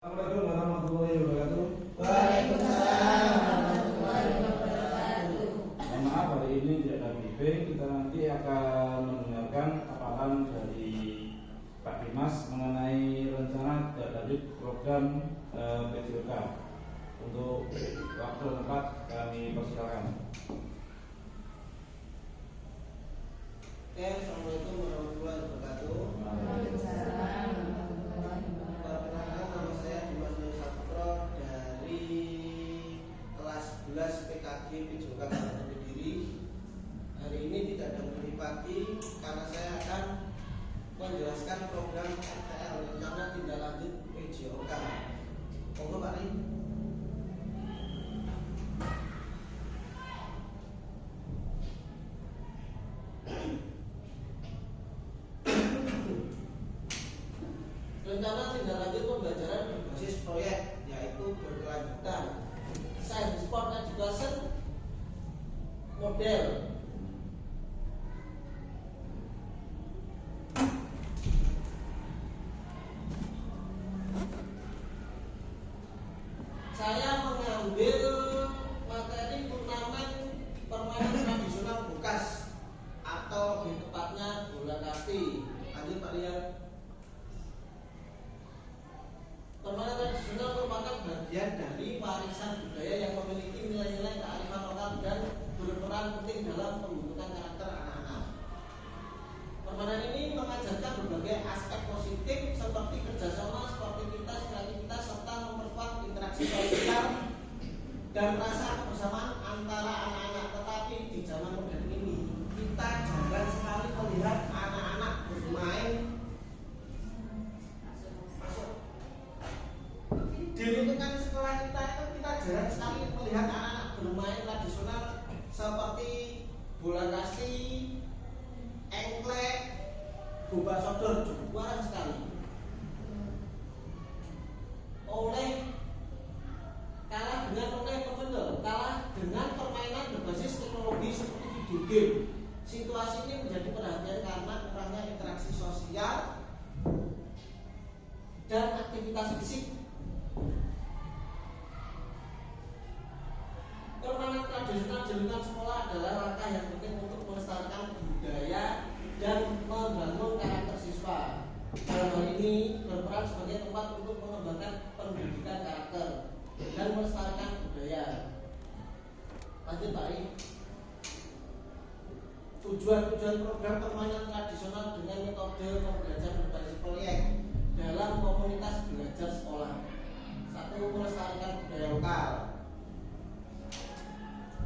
Assalamualaikum warahmatullahi wabarakatuh. Waalaikumsalam warahmatullahi wabarakatuh. Mohon maaf, hari ini tidak ada briefing. Kita nanti akan mendengarkan paparan dari Pak Dimas mengenai rencana tindak lanjut program PJOK. Untuk waktu dan tempat kami persilakan. Oke, assalamualaikum warahmatullahi wabarakatuh. Waalaikumsalam. Perkenalkan, nama saya Dimas Saputro dari kelas 11 PKG PJOK Kabupaten Kediri. Hari ini tidak ada briefing pagi karena saya akan menjelaskan program RTL, rencana tindak lanjut PJOK. Monggo Pak Rin. Rencana tindak lanjut pembelajaran berbasis proyek yaitu berkelanjutan Science Sport Education model. Saya mengambil materi turnamen permainan tradisional bekas atau lebih tepatnya bola kasti. Lanjut Pak Rian. Permainan tradisional merupakan bagian dari warisan budaya yang memiliki nilai-nilai kearifan lokal dan berperan penting dalam pembentukan karakter anak-anak. Permainan ini mengajarkan berbagai aspek positif seperti kerjasama, sportivitas, kreativitas, serta memperkuat interaksi sosial dan rasa kebersamaan antara anak-anak. Tetapi di zaman modern ini kita jarang sekali melihat anak-anak bermain di lingkungan sekolah kita itu kita jarang sekali melihat anak-anak bermain tradisional seperti bola kasti, engklek, boba sodor, jarang sekali. Kalah dengan permainan berbasis teknologi seperti video game. Situasi ini menjadi perhatian karena kurangnya interaksi sosial dan aktivitas fisik. Permainan tradisional di lingkungan sekolah adalah langkah yang penting untuk melestarikan budaya dan membangun karakter siswa. Dalam hal ini berperan sebagai tempat untuk mengembangkan pendidikan karakter dan melestarikan budaya. Lanjut Pak Ri. Tujuan program permainan tradisional dengan metode pembelajaran berbasis proyek dalam komunitas belajar sekolah. 1. Melestarikan budaya lokal,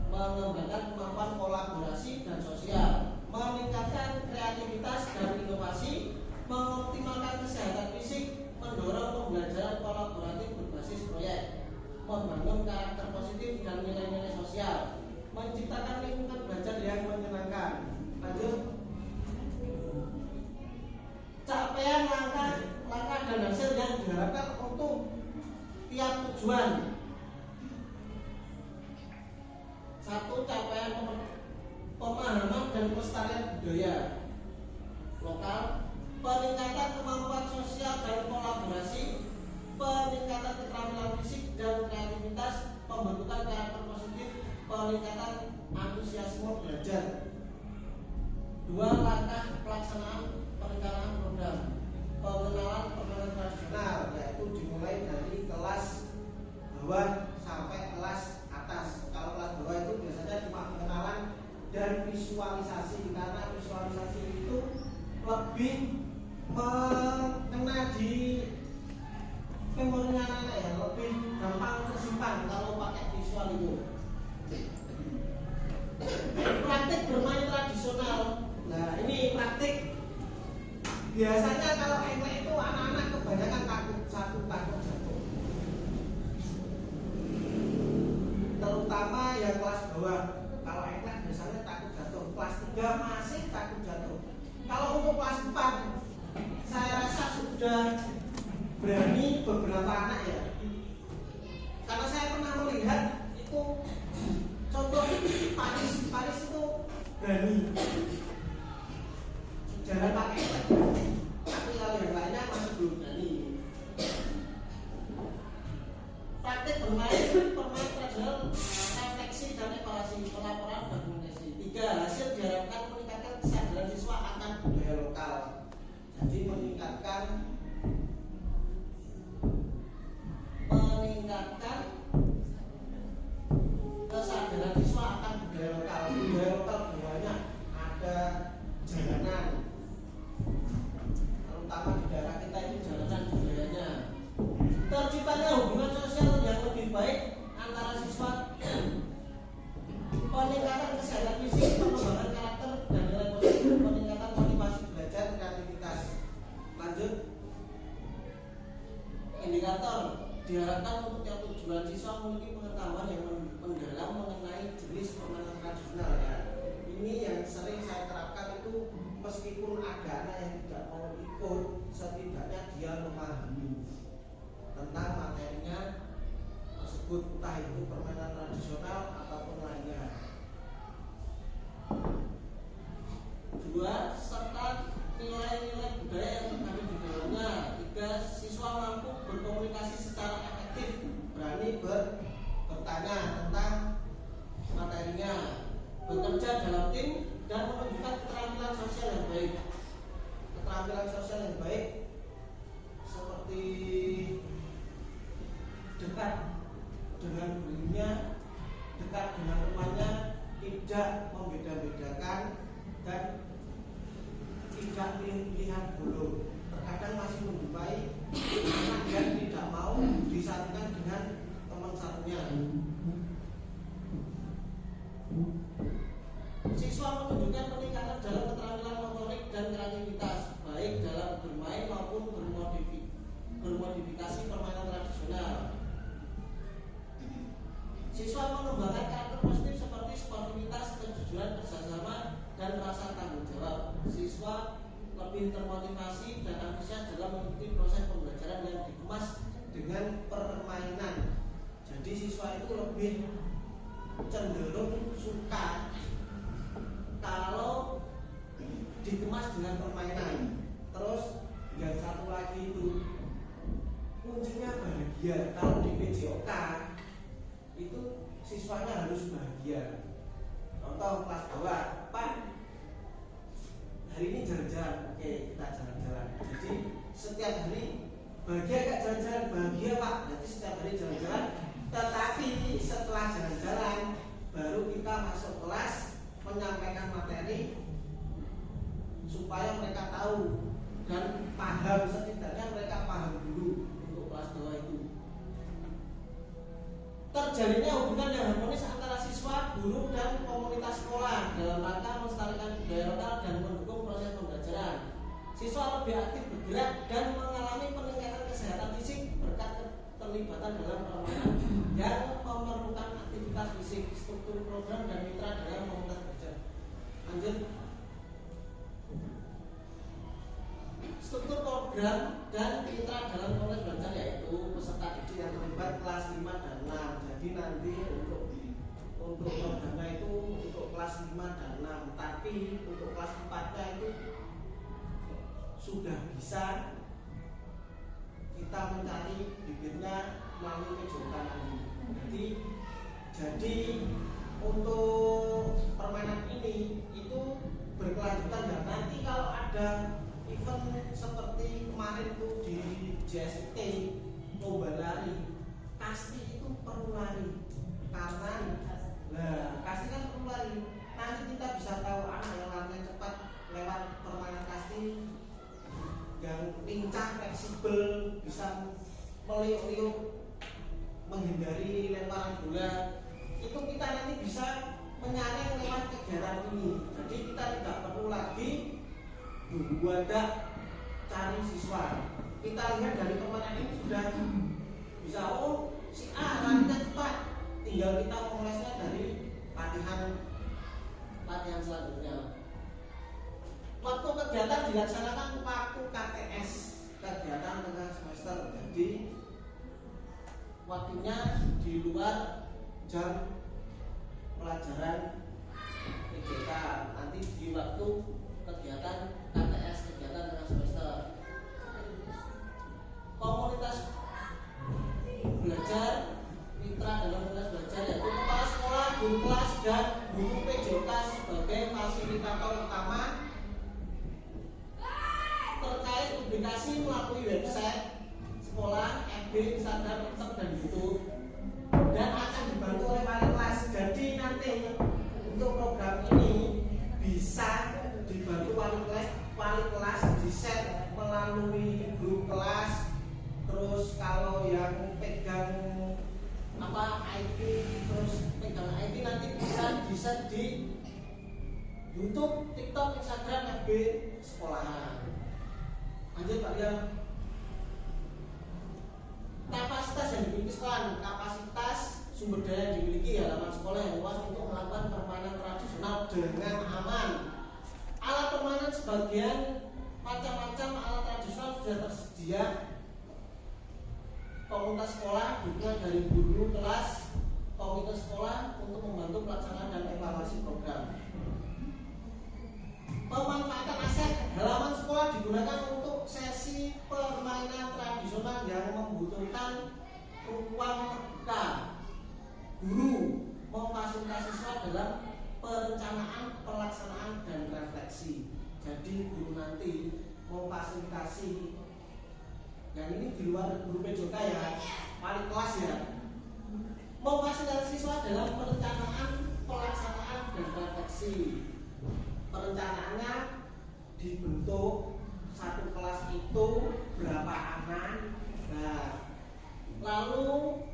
mengembangkan kemampuan kolaborasi dan sosial, meningkatkan kreativitas dan inovasi, mengoptimalkan kesehatan fisik, mendorong pembelajaran kolaboratif berbasis proyek, membangun karakter positif dan nilai-nilai sosial, menciptakan lingkungan belajar yang menyenangkan. Lanjut. Capaian langkah dan hasil yang diharapkan untuk tiap tujuan. 1. Capaian pemahaman dan pelestarian budaya lokal, peningkatan kemampuan sosial dan kolaborasi, peningkatan keterampilan fisik dan kreativitas, pembentukan karakter positif, peningkatan antusiasme belajar. 2. Langkah pelaksanaan perencanaan program, pengenalan permainan tradisional, yaitu dimulai dari kelas bawah sampai kelas atas. Kalau kelas bawah itu biasanya cuma pengenalan dan visualisasi, karena visualisasi itu lebih mengena di memorinya anak ya, lebih gampang tersimpan kalau pakai visual itu. Praktik bermain tradisional. Nah ini praktik. Biasanya kalau engklek itu anak-anak kebanyakan takut jatuh. Terutama yang kelas bawah. Kalau engklek biasanya takut jatuh. Kelas 3 masih takut jatuh. Kalau untuk kelas 4 saya rasa sudah berani beberapa anak ya. Karena saya pernah melihat itu contoh Paris itu berani jalan pakai, tapi kalau yang lainnya masih belum berani. bermain permainan tradisional, refleksi dan evaluasi, pelaporan dan komunikasi. 3. Hasil diharapkan meningkatkan kesadaran siswa akan budaya lokal. Jadi meningkatkan kesadaran siswa akan budaya lokal. Budaya lokal banyak, ada jalanan, terutama di daerah kita itu jalanan budayanya. Terciptanya hubungan sosial yang lebih baik antara siswa, peningkatan kesehatan fisik, pengembangan karakter dan nilai positif, peningkatan motivasi belajar, kreativitas. Lanjut, indikator diharapkan untuk tiap tujuan siswa memiliki pengetahuan yang mendalam mengenai jenis permainan tradisional. Ya, ini yang sering saya terapkan itu, meskipun ada anak yang tidak mau ikut, setidaknya dia memahami tentang materinya tersebut, entah itu permainan tradisional ataupun lainnya. 2. Serta nilai-nilai budaya yang terkandung di dalamnya. 3. Siswa mampu berkomunikasi secara efektif, berani bertanya tentang materinya, bekerja dalam tim, dan menunjukkan keterampilan sosial yang baik. Keterampilan sosial yang baik seperti dekat dengan gurunya, dekat dengan temannya, tidak membeda-bedakan dan tidak pilih-pilihan dulu. Terkadang masih menjumpai anak yang tidak mau disatukan dengan teman satunya. Siswa menunjukkan peningkatan dalam keterampilan motorik dan kreativitas, baik dalam bermain maupun bermodifikasi permainan tradisional. Siswa mengembangkan karakter positif seperti sportivitas, kejujuran, kerjasama, dan rasa tanggung jawab. Siswa lebih termotivasi dan antusias dalam mengikuti proses pembelajaran yang dikemas dengan permainan. Jadi siswa itu lebih cenderung suka kalau dikemas dengan permainan. Terus yang satu lagi itu kuncinya bahagia. Kalau di PJOK itu siswanya harus bahagia. Contoh kelas bawah, Pak, hari ini jalan-jalan. Oke, kita jalan-jalan. Jadi setiap hari bahagia gak jalan-jalan? Bahagia, Pak. Jadi setiap hari jalan-jalan. Tetapi setelah jalan-jalan baru kita masuk kelas menyampaikan materi supaya mereka tahu dan paham, setidaknya mereka paham dulu untuk kelas bawah itu. Terjalinnya hubungan yang harmonis antara siswa, guru, dan komunitas sekolah dalam rangka melestarikan budaya lokal dan mendukung proses pembelajaran. Siswa lebih aktif bergerak dan mengalami peningkatan kesehatan fisik berkat keterlibatan dalam permainan yang memerlukan aktivitas fisik, struktur program, dan mitra dalam komunitas kerja. Lanjut. Struktur program dan mitra dalam komunitas belajar yaitu peserta didik yang terlibat kelas 5 dan 6. Jadi nanti untuk programnya itu untuk kelas 5 dan 6, tapi untuk kelas 4-nya itu sudah bisa kita mencari bibitnya melalui kejuruan ini. Jadi untuk permainan ini itu berkelanjutan, dan nanti kalau ada event seperti kemarin itu di JST lomba lari, pasti itu perlu lari karena pasti kan perlu lari. Nanti kita bisa tahu anak yang larinya cepat lewat permainan kasti, yang lincah, fleksibel, bisa meliuk-liuk menghindari lemparan bola. Itu kita nanti bisa menyaring lewat kegiatan ini. Jadi kita tidak perlu lagi wadah cari siswa. Kita lihat dari permainan ini sudah bisa, oh si A larinya cepat, tinggal kita memulainya dari latihan selanjutnya. Waktu kegiatan dilaksanakan waktu KTS, kegiatan tengah semester. Jadi waktunya di luar jam pelajaran PJK, nanti di waktu kegiatan KTS, kegiatan tengah semester. Komunitas belajar mitra dalam proses belajar, yaitu kepala sekolah, guru kelas, dan guru PJK sebagai fasilitator utama terkait publikasi melalui website sekolah, FB, Instagram, TikTok, dan YouTube, dan akan dibantu oleh wali kelas. Jadi nanti untuk program ini bisa dibantu wali kelas di-share melalui grup kelas. Terus kalau yang pegang IT, terus pegang IT nanti bisa di-share di YouTube, TikTok, Instagram, FB sekolahan. Lanjut Pak Rian. Kapasitas yang dimiliki sekolah, kapasitas sumber daya yang dimiliki halaman sekolah yang luas untuk melakukan permainan tradisional dengan aman. Alat permainan sebagian macam-macam alat tradisional sudah tersedia. Komunitas sekolah dukungan dari guru kelas, komunitas sekolah untuk membantu pelaksanaan dan evaluasi program. Pemanfaatan aset halaman sekolah digunakan untuk sesi permainan tradisional yang membutuhkan ruang terbuka. Guru memfasilitasi siswa dalam perencanaan, pelaksanaan, dan refleksi. Jadi guru nanti memfasilitasi, dan ini di luar guru PJK ya, wali kelas ya, memfasilitasi siswa dalam perencanaan, pelaksanaan, dan refleksi. Perencanaannya dibentuk satu kelas itu berapa anak, nah, lalu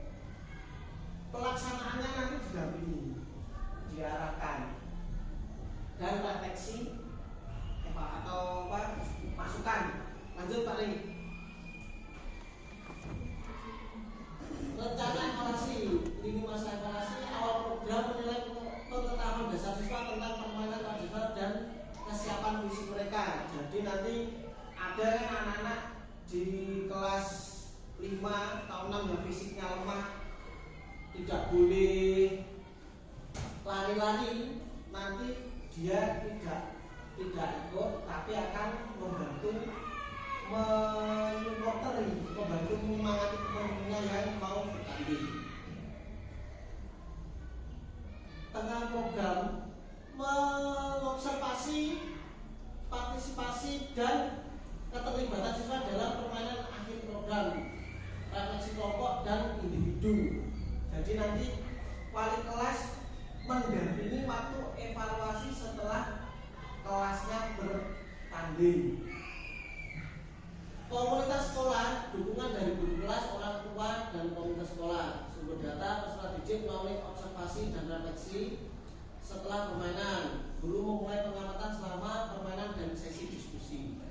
pelaksanaannya nanti didampingi, diarahkan, dan refleksi atau masukan. Lanjut Pak Ri. Rencana evaluasi, lini masa evaluasi awal program menilai pengetahuan dasar siswa tentang permainan tradisional dan kesiapan visi mereka. Jadi nanti ada anak-anak di kelas 5 atau 6 yang fisiknya lemah, tidak boleh lari-lari, nanti dia tidak ikut, tapi akan membantu membantu menyemangati teman-temannya yang mau bertanding. Tengah program mengobservasi, partisipasi, dan keterlibatan siswa dalam permainan akhir program, refleksi kelompok dan individu. Jadi nanti wali kelas mendampingi waktu evaluasi setelah kelasnya bertanding. Komunitas sekolah, dukungan dari guru kelas, orang tua, dan komunitas sekolah. Sumber data peserta didik melalui observasi dan refleksi setelah permainan. Guru memulai pengamatan selama permainan dan sesi diskusi.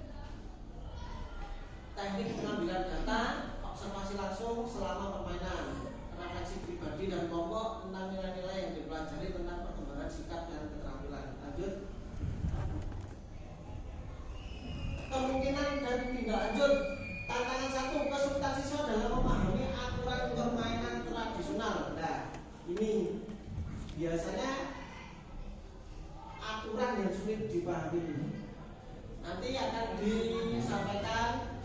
Teknik pengambilan data, observasi langsung selama permainan, refleksi pribadi dan kelompok tentang nilai-nilai yang dipelajari tentang perkembangan sikap dan keterampilan. Lanjut. Kemungkinan dan tindak lanjut. Tantangan 1, kesulitan siswa dalam memahami aturan permainan tradisional. Nah, ini biasanya aturan yang sulit dipahami. Nanti akan disampaikan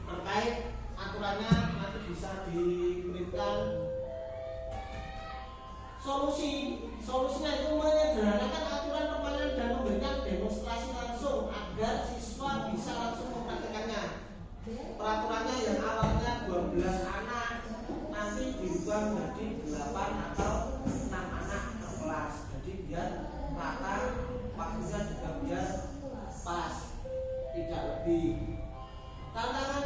terkait aturannya, nanti bisa diberikan solusinya itu menyederhanakan aturan permainan dan memberikan demonstrasi langsung agar siswa bisa langsung mempraktekannya. Peraturannya yang awalnya 12 anak nanti dirubah menjadi 8 atau 6 anak per kelas. Jadi biar rata, waktunya juga biar pas, tidak lebih. Tantangan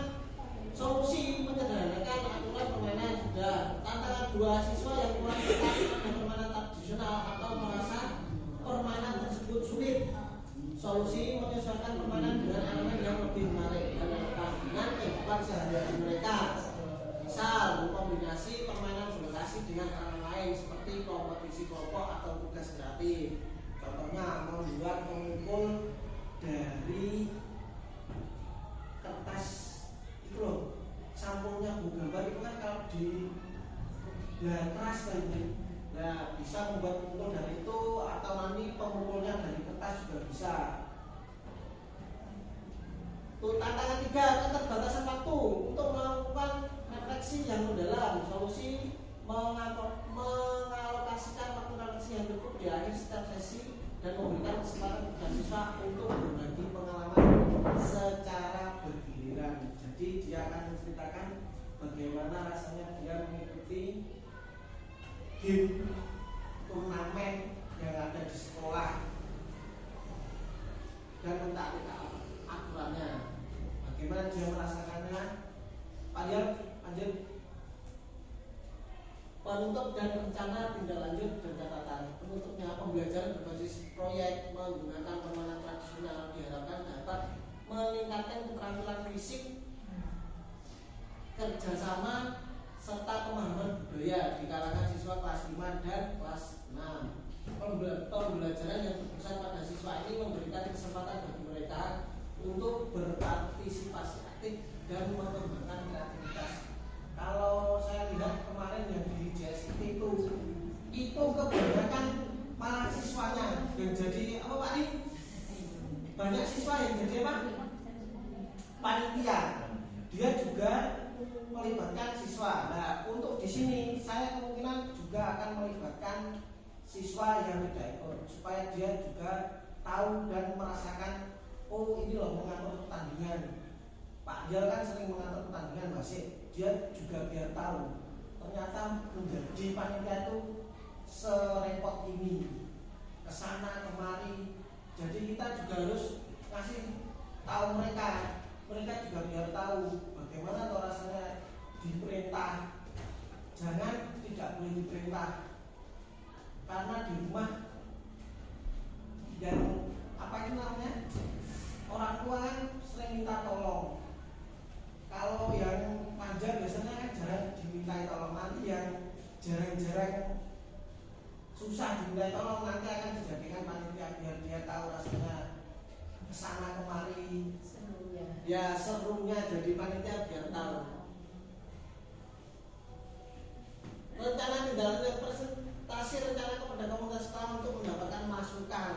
solusi menyederhanakan aturan permainan sudah. Tantangan 2, siswa yang kurang tertarik pada permainan tradisional atau merasa permainan tersebut sulit. Solusi menyesuaikan permainan dengan elemen yang lebih menarik dan relevan dengan kehidupan sehari-hari mereka. Misal mengkombinasi permainan berlokasi dengan hal lain seperti kompetisi kelompok atau tugas kreatif. Contohnya membuat pengumpul dari kertas itu loh, sampulnya buku gambar itu kan kalau di keras kayak gitu. Nah, bisa membuat pengumpul dari itu atau nanti pengumpulnya dari kertas juga bisa. Tuh, tantangan 3, keterbatasan waktu untuk melakukan refleksi yang mendalam. Solusi mengalokasikan waktu refleksi yang cukup di akhir setiap sesi dan memberikan kesempatan kepada siswa untuk berbagi pengalaman secara bergiliran. Jadi dia akan menceritakan bagaimana rasanya dia mengikuti game turnamen yang ada di sekolah dan mentaati aturannya. Bagaimana dia merasakannya? Lanjut. Penutup dan rencana tindak lanjut dan catatan. Penutupnya, pembelajaran berbasis proyek menggunakan permainan tradisional diharapkan dapat meningkatkan keterampilan fisik, kerjasama, serta pemahaman budaya di kalangan siswa kelas 5 dan kelas 6. Pembelajaran yang berpusat pada siswa ini memberikan kesempatan bagi mereka untuk berpartisipasi aktif dan mengembangkan kreativitas. Kalau saya lihat kemarin yang di JST itu kebanyakan malah siswanya yang jadi apa Pak? Banyak siswa yang jadi apa? Panitia. Dia juga melibatkan siswa. Nah, untuk di sini saya kemungkinan juga akan melibatkan siswa yang tidak ikut supaya dia juga tahu dan merasakan, oh ini loh mengatur pertandingan. Pak Dial kan sering mengatur pertandingan masih, dia juga biar tahu ternyata menjadi panitia itu serepot ini, kesana kemari. Jadi kita juga harus ngasih tahu mereka juga biar tahu bagaimana tuh rasanya diperintah. Jangan tidak boleh diperintah, karena di rumah yang apa itu namanya, orang tua kan sering minta tolong. Kalau yang manja biasanya kan jarang dimintai tolong. Nanti yang jarang-jarang susah dimintai tolong nanti akan dijadikan panitia biar dia tahu rasanya kesana kemari. Ya serunya jadi panitia biar tahu. Rencana tindak lanjut presentasi rencana kepada komunitas sekolah untuk mendapatkan masukan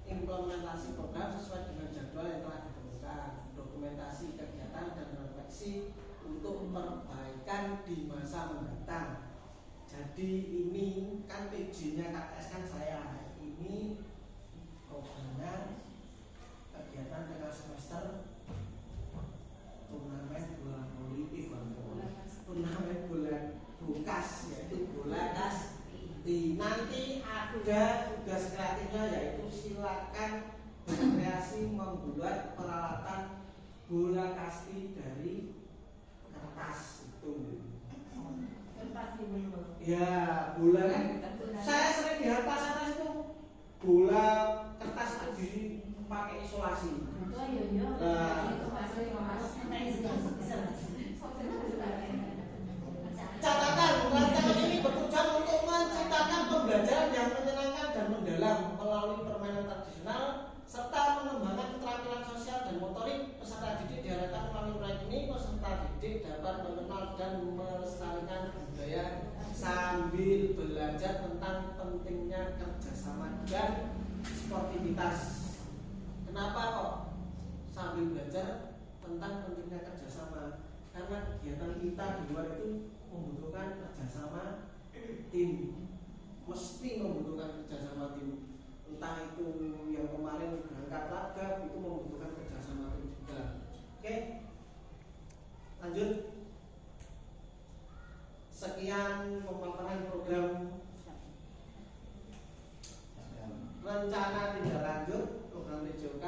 implementasi program sesuai dengan jadwal yang telah ditentukan, dokumentasi kegiatan dan refleksi untuk perbaikan di masa mendatang. Jadi ini kan PJ-nya KTS kan saya, ini programnya kegiatan tengah semester turnamen bola voli, turnamen bola bukas, yaitu bola kasti. Nanti ada tugas kreatifnya, yaitu silakan berkreasi membuat peralatan bola kasti dari kertas itu. Ya, bola kan saya sering di atas itu bola kertas itu dipakai isolasi. Catatan, rancangan ini bertujuan untuk menciptakan pembelajaran yang menyenangkan dan mendalam melalui permainan tradisional serta mengembangkan keterampilan sosial dan motorik. Peserta didik diharapkan melalui proyek ini peserta didik dapat mengenal dan melestarikan budaya sambil belajar tentang pentingnya kerjasama dan sportivitas. Kenapa kok sambil belajar tentang pentingnya kerjasama? Karena kegiatan kita di luar itu membutuhkan kerjasama tim, mesti membutuhkan kerjasama tim. Entah itu yang kemarin berangkat laga itu membutuhkan kerjasama tim juga. Oke, lanjut. Sekian pemaparan program rencana tindak lanjut program PJOK